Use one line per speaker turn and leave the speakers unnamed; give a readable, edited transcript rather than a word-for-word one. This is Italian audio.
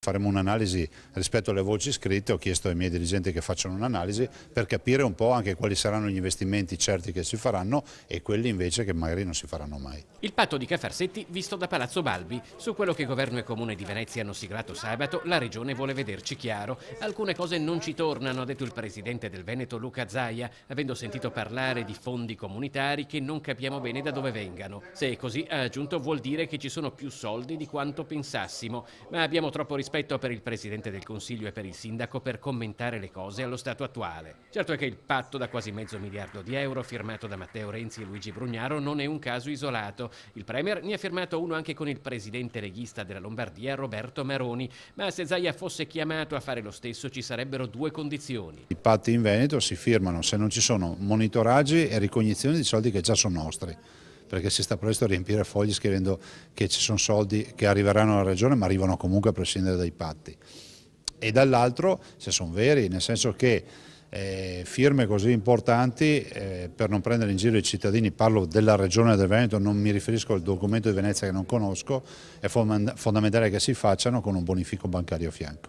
Faremo un'analisi rispetto alle voci scritte, ho chiesto ai miei dirigenti che facciano un'analisi per capire un po' anche quali saranno gli investimenti certi che si faranno e quelli invece che magari non si faranno mai.
Il patto di Cafarsetti visto da Palazzo Balbi. Su quello che Governo e Comune di Venezia hanno siglato sabato, la Regione vuole vederci chiaro. Alcune cose non ci tornano, ha detto il presidente del Veneto Luca Zaia, avendo sentito parlare di fondi comunitari che non capiamo bene da dove vengano. Se è così, ha aggiunto, vuol dire che ci sono più soldi di quanto pensassimo, ma abbiamo troppo rispetto per il Presidente del Consiglio e per il Sindaco per commentare le cose allo stato attuale. Certo è che il patto da quasi $500 miliardi firmato da Matteo Renzi e Luigi Brugnaro non è un caso isolato. Il Premier ne ha firmato uno anche con il presidente leghista della Lombardia Roberto Maroni, ma se Zaia fosse chiamato a fare lo stesso ci sarebbero due condizioni.
I patti in Veneto si firmano se non ci sono monitoraggi e ricognizioni di soldi che già sono nostri, perché si sta presto a riempire fogli scrivendo che ci sono soldi che arriveranno alla Regione ma arrivano comunque a prescindere dai patti. E dall'altro se sono veri, nel senso che firme così importanti per non prendere in giro i cittadini, parlo della Regione del Veneto, non mi riferisco al documento di Venezia che non conosco, è fondamentale che si facciano con un bonifico bancario a fianco.